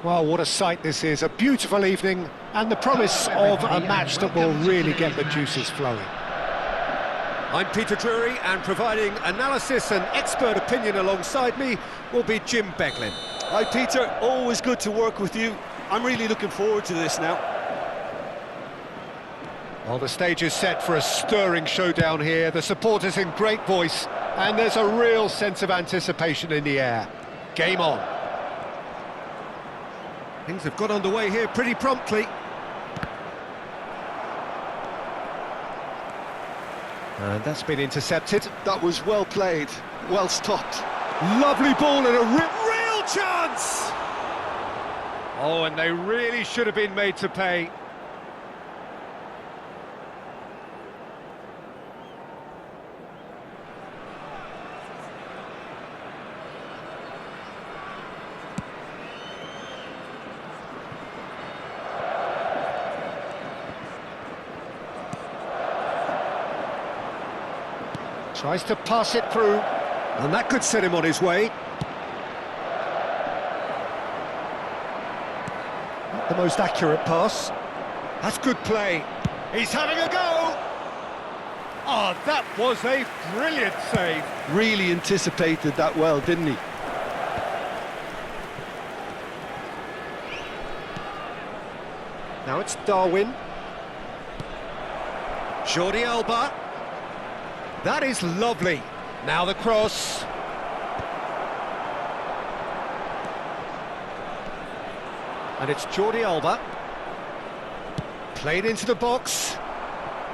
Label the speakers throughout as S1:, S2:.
S1: Well, what a sight this is, a beautiful evening and the promise of a match that will really get the juices flowing. I'm Peter Drury, and providing analysis and expert opinion alongside me will be Jim Beglin.
S2: Hi Peter, always good to work with you. I'm really looking forward to this now.
S1: Well, the stage is set for a stirring showdown here, the supporters in great voice, and there's a real sense of anticipation in the air. Game on. Things have got underway here pretty promptly. And that's been intercepted.
S2: That was well played, well stopped.
S1: Lovely ball and a real chance! Oh, and they really should have been made to pay. Tries to pass it through, and that could set him on his way. Not the most accurate pass. That's good play. He's having a go! Oh, that was a brilliant save.
S2: Really anticipated that well, didn't he?
S1: Now it's Darwin. Jordi Alba. That is lovely. Now the cross. And it's Jordi Alba. Played into the box.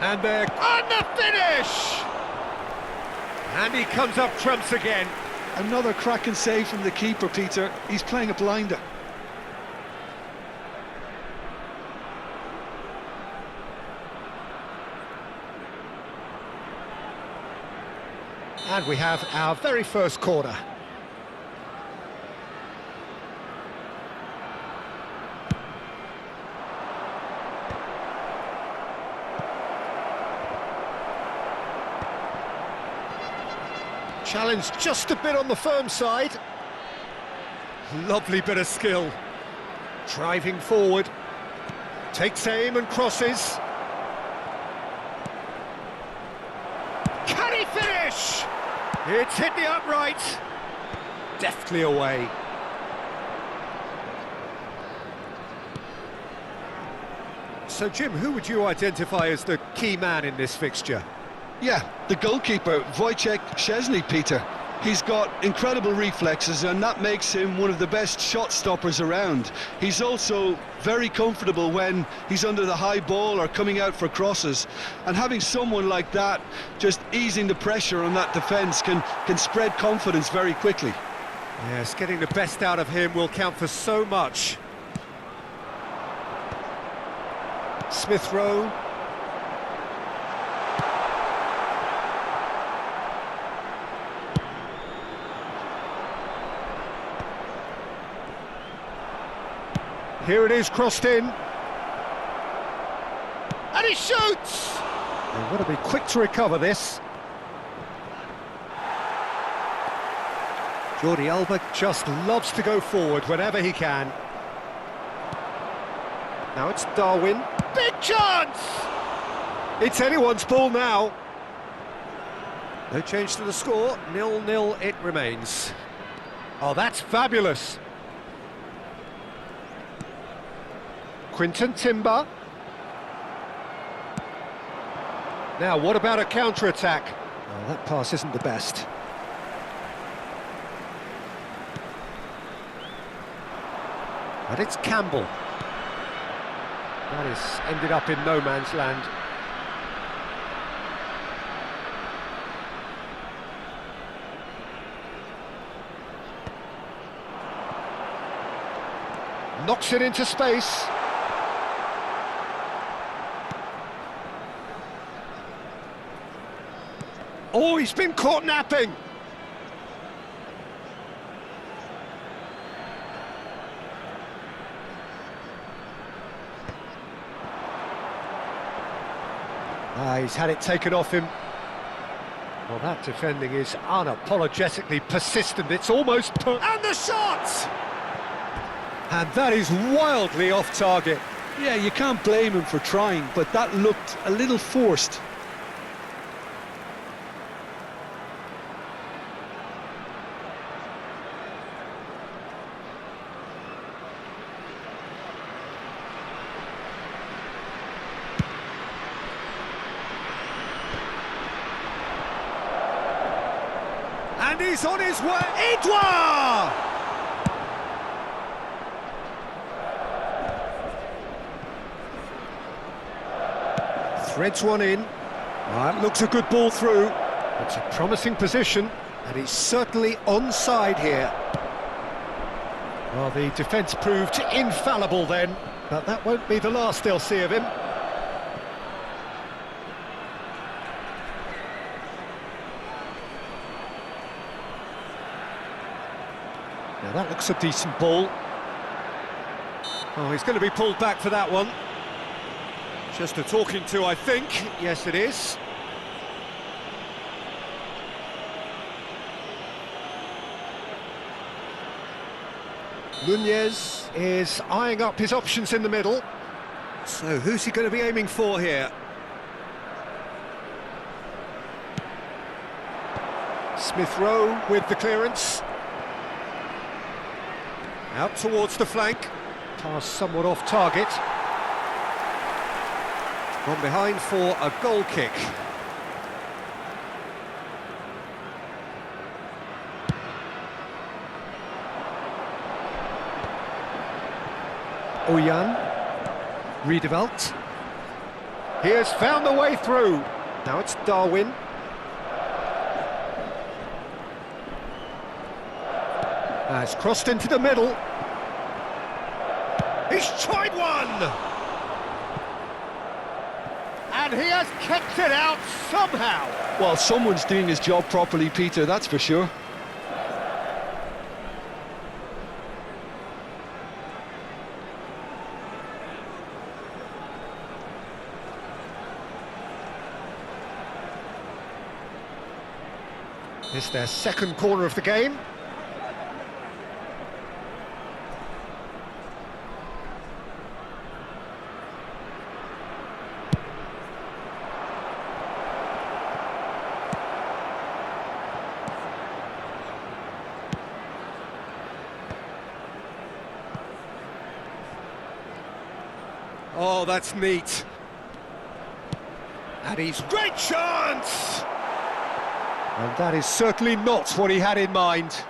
S1: And they're on the finish! And he comes up trumps again.
S2: Another cracking save from the keeper, Peter. He's playing a blinder.
S1: And we have our very first corner. Challenge just a bit on the firm side. Lovely bit of skill. Driving forward. Takes aim and crosses. Can he finish? It's hit the upright. Deftly away. So, Jim, who would you identify as the key man in this fixture?
S2: Yeah, the goalkeeper, Wojciech Szczesny, Peter. He's got incredible reflexes, and that makes him one of the best shot stoppers around. He's also very comfortable when he's under the high ball or coming out for crosses. And having someone like that just easing the pressure on that defence can spread confidence very quickly.
S1: Yes, getting the best out of him will count for so much. Smith Rowe. Here it is, crossed in. And he shoots! They've got to be quick to recover this. Jordi Alba just loves to go forward whenever he can. Now it's Darwin. Big chance! It's anyone's ball now. No change to the score. 0-0 it remains. Oh, that's fabulous. Quinton Timber. Now, what about a counter-attack? Oh, that pass isn't the best. And it's Campbell. That has ended up in no man's land. Knocks it into space. Oh, he's been caught napping! He's had it taken off him. Well, that defending is unapologetically persistent. It's almost... And the shot! And that is wildly off target.
S2: Yeah, you can't blame him for trying, but that looked a little forced.
S1: And he's on his way. Edouard! Threads one in. That looks a good ball through. It's a promising position, and he's certainly onside here. Well, the defence proved infallible then, but that won't be the last they'll see of him. Now that looks a decent ball. Oh, he's going to be pulled back for that one. Just a talking to, I think. Yes, it is. Nunez is eyeing up his options in the middle. So who's he going to be aiming for here? Smith Rowe with the clearance. Out towards the flank. Pass somewhat off target. From behind for a goal kick. Oyan. Riedewald. He has found the way through. Now it's Darwin. Has crossed into the middle. He's tried one! And he has kept it out somehow.
S2: Well, someone's doing his job properly, Peter, that's for sure.
S1: It's their second corner of the game. Oh, that's neat. And he's great chance! And that is certainly not what he had in mind.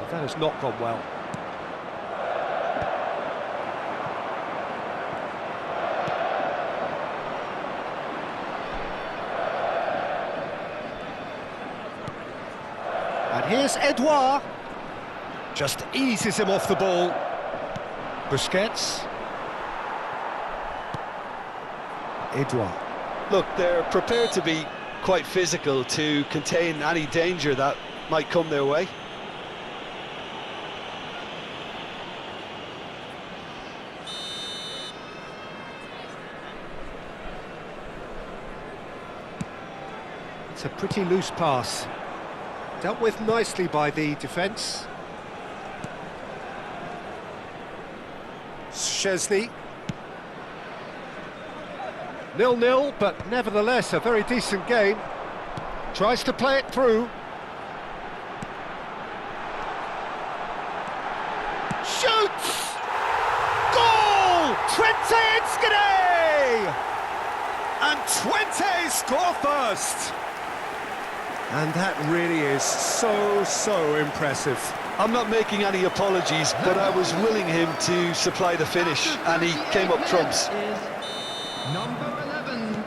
S1: That has not gone well. And here's Edouard. Just eases him off the ball. Busquets. Edouard.
S2: Look, they're prepared to be quite physical to contain any danger that might come their way.
S1: It's a pretty loose pass. Dealt with nicely by the defence. Szczesny. 0-0, but nevertheless a very decent game. Tries to play it through. Shoots! Goal! Twente Enschede! And Twente score first! And that really is so impressive.
S2: I'm not making any apologies, but I was willing him to supply the finish, and he came up trumps.
S3: Number 11.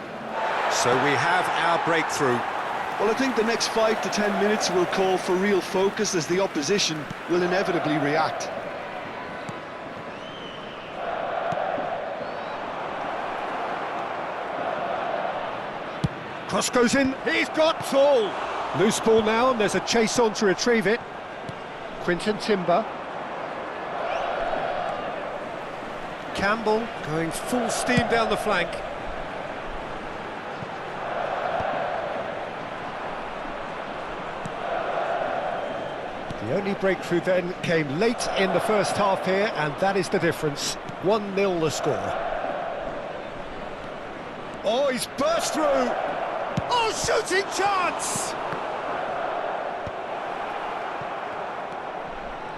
S1: So we have our breakthrough.
S2: Well, I think the next 5 to 10 minutes will call for real focus as the opposition will inevitably react.
S1: Cross goes in, he's got Tool! Loose ball now, and there's a chase on to retrieve it. Quinton Timber. Campbell going full steam down the flank. The only breakthrough then came late in the first half here, and that is the difference. 1-0 the score. Oh, he's burst through! Oh, shooting chance!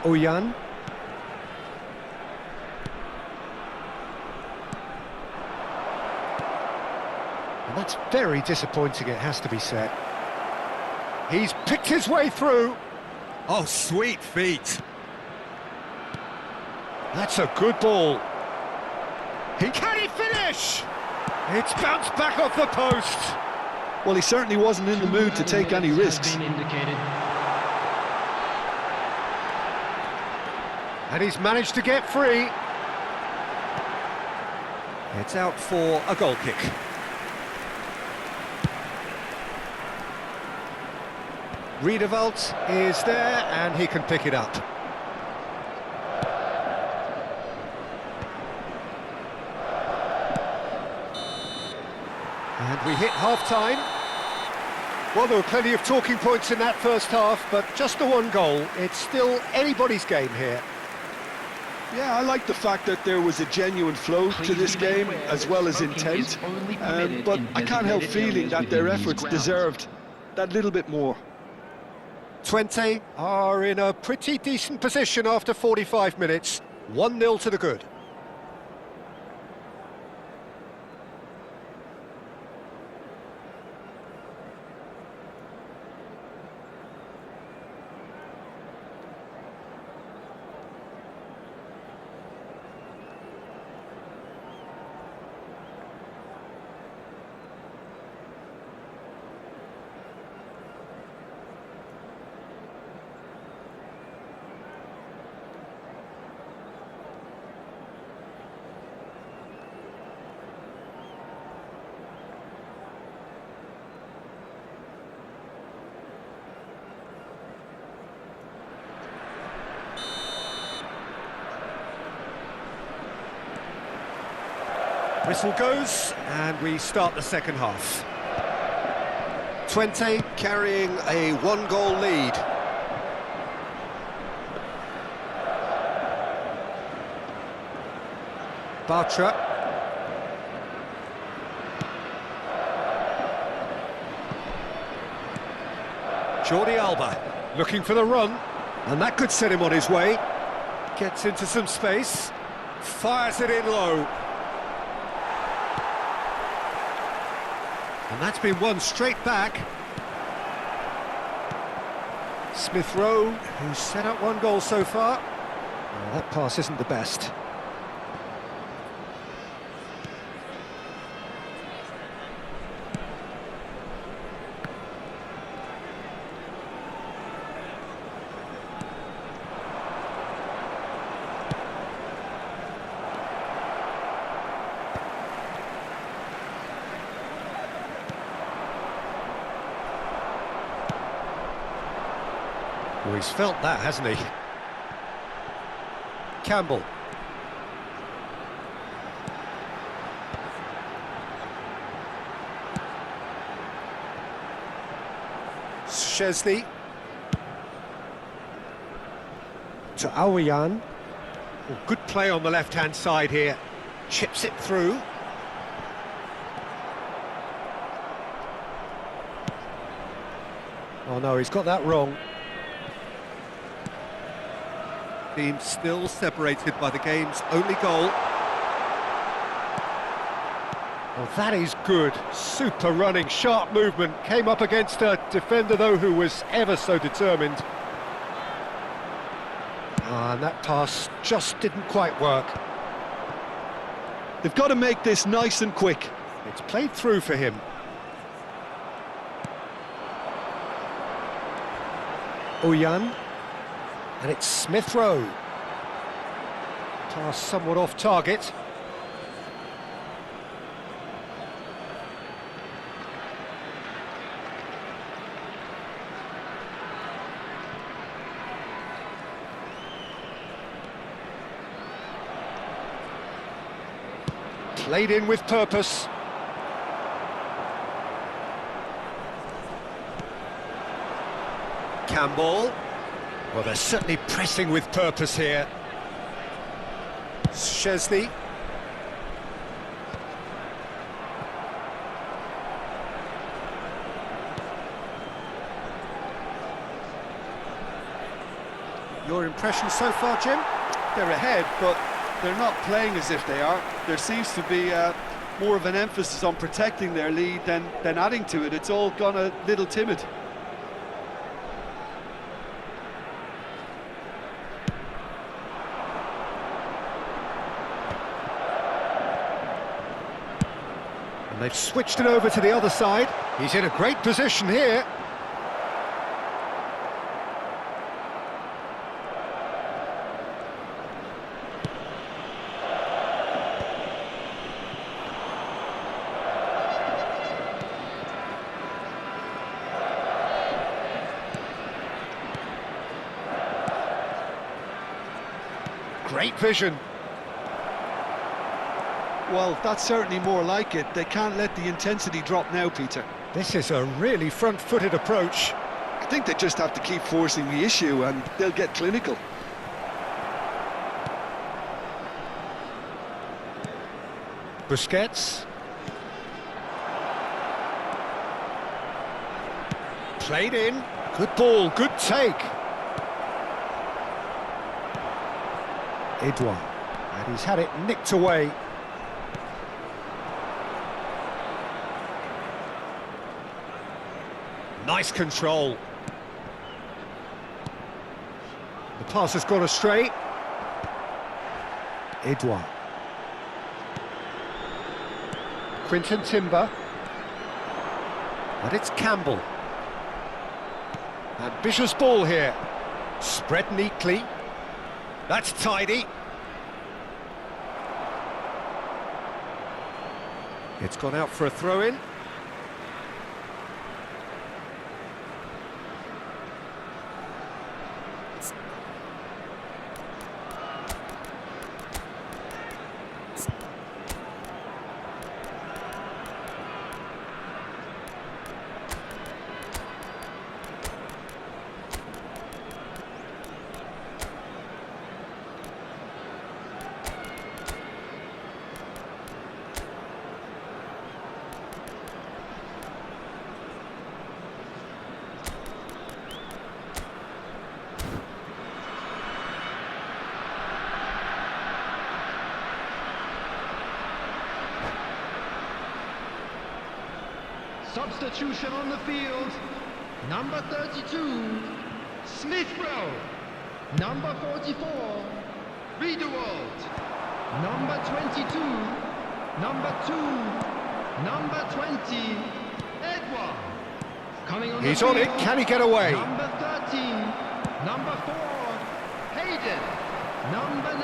S1: Oyan. And that's very disappointing, it has to be said. He's picked his way through. Oh, sweet feet. That's a good ball. Can he finish? It's bounced back off the post.
S2: Well, he certainly wasn't in the mood to take any risks.
S1: And he's managed to get free. It's out for a goal kick. Riedewald is there, and he can pick it up. And we hit half-time. Well, there were plenty of talking points in that first half, but just the one goal. It's still anybody's game here.
S2: Yeah, I like the fact that there was a genuine flow to this game, as well as intent. But I can't help feeling that their efforts deserved that little bit more.
S1: Twente are in a pretty decent position after 45 minutes. 1-0 to the good. Whistle goes, and we start the second half. Twente carrying a one-goal lead. Bartra. Jordi Alba looking for the run, and that could set him on his way. Gets into some space, fires it in low. And that's been won straight back. Smith Rowe, who's set up one goal so far. Well, that pass isn't the best. Well, he's felt that, hasn't he? Campbell. Szczesny. To Aouyan. Oh, good play on the left-hand side here. Chips it through. Oh no, he's got that wrong. Team still separated by the game's only goal. Well, that is good. Super running, sharp movement. Came up against a defender, though, who was ever so determined. And that pass just didn't quite work.
S2: They've got to make this nice and quick.
S1: It's played through for him. Oyan. And it's Smith Rowe. Pass somewhat off target. Played in with purpose. Campbell. Well, they're certainly pressing with purpose here. Szczesny. Your impression so far, Jim?
S2: They're ahead, but they're not playing as if they are. There seems to be more of an emphasis on protecting their lead than adding to it. It's all gone a little timid.
S1: And they've switched it over to the other side. He's in a great position here. Great vision.
S2: Well, that's certainly more like it. They can't let the intensity drop now, Peter.
S1: This is a really front-footed approach.
S2: I think they just have to keep forcing the issue and they'll get clinical.
S1: Busquets. Played in. Good ball, good take. Edouard. And he's had it nicked away. Nice control. The pass has gone astray. Edouard. Quinton Timber. And it's Campbell. Ambitious ball here. Spread neatly. That's tidy. It's gone out for a throw-in.
S3: Substitution on the field. Number 32, Smith Rowe. Number 44, Riedewald. Number 22, number 2, number 20, Edouard. Coming on
S1: He's
S3: the
S1: on
S3: field,
S1: it, can he get away?
S3: Number 13, number 4, Hayden. Number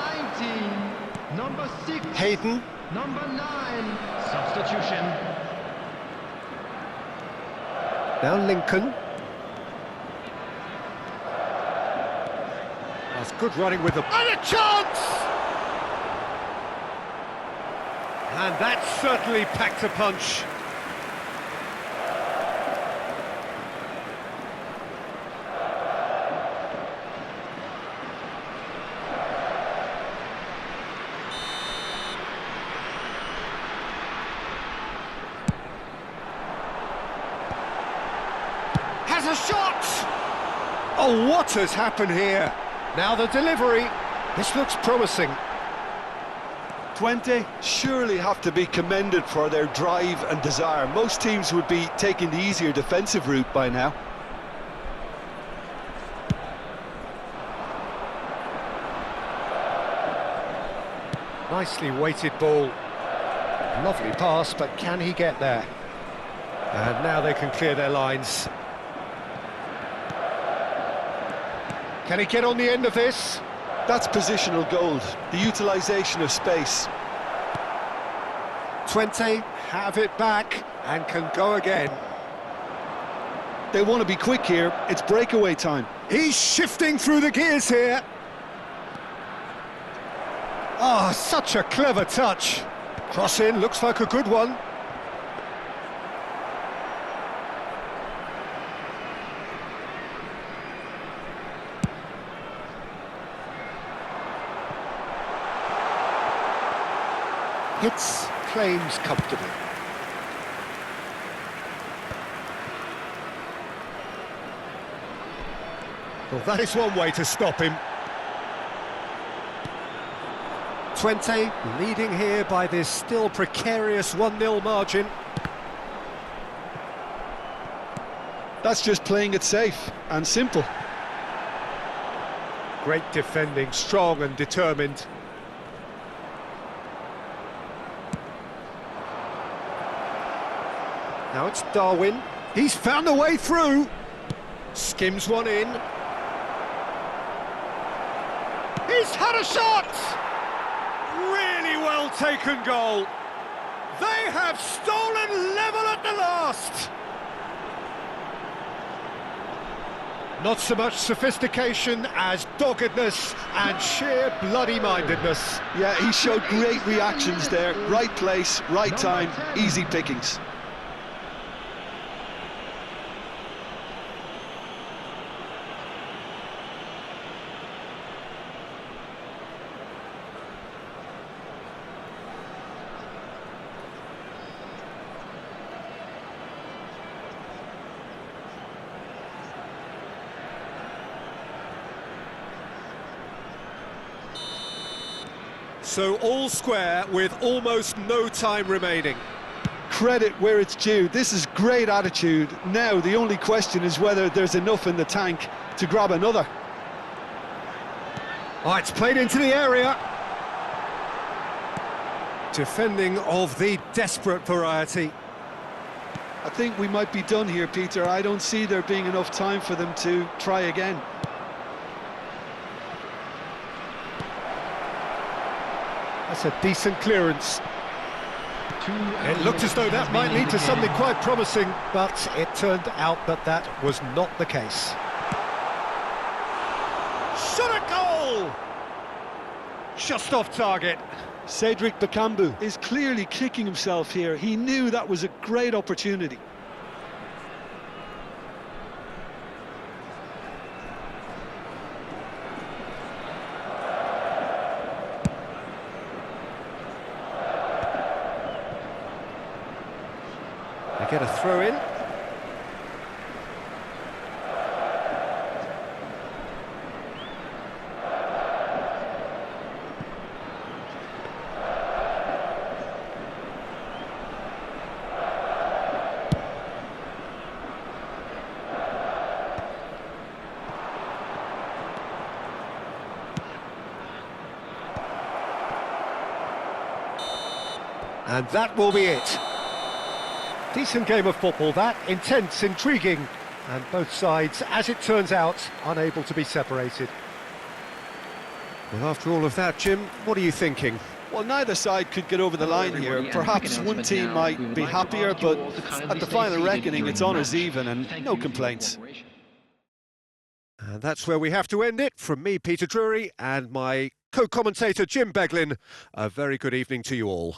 S3: 19, number 6,
S1: Hayden.
S3: number 9, substitution.
S1: Now Lincoln. That's good running with the... And a chance! And that certainly packed a punch. Has a shot! Oh, what has happened here? Now the delivery. This looks promising.
S2: 20 surely have to be commended for their drive and desire. Most teams would be taking the easier defensive route by now.
S1: Nicely weighted ball. Lovely pass, but can he get there? And now they can clear their lines. Can he get on the end of this?
S2: That's positional gold, the utilisation of space.
S1: 20 have it back and can go again.
S2: They want to be quick here, it's breakaway time.
S1: He's shifting through the gears here. Oh, such a clever touch. Cross in, looks like a good one. Hits, claims comfortably. Well, that is one way to stop him. 20, leading here by this still precarious 1-0 margin.
S2: That's just playing it safe and simple.
S1: Great defending, strong and determined. Now it's Darwin. He's found a way through. Skims one in. He's had a shot! Really well taken goal. They have stolen level at the last. Not so much sophistication as doggedness and sheer bloody-mindedness.
S2: Yeah, he showed great reactions there. Right place, right time, easy pickings.
S1: So all square with almost no time remaining.
S2: Credit where it's due. This is great attitude. Now the only question is whether there's enough in the tank to grab another.
S1: Oh, it's played into the area. Defending of the desperate variety.
S2: I think we might be done here, Peter. I don't see there being enough time for them to try again.
S1: That's a decent clearance. It looked as though that might lead to something quite promising, but it turned out that that was not the case. Shot a goal! Just off target.
S2: Cedric Bakambu is clearly kicking himself here. He knew that was a great opportunity.
S1: They get a throw in. And that will be it. Decent game of football, that. Intense, intriguing, and both sides, as it turns out, unable to be separated. Well, after all of that, Jim, what are you thinking?
S2: Well, neither side could get over the line here. Perhaps one team might be happier, but at the final reckoning, it's honours even and no complaints.
S1: And that's where we have to end it. From me, Peter Drury, and my co-commentator, Jim Beglin, a very good evening to you all.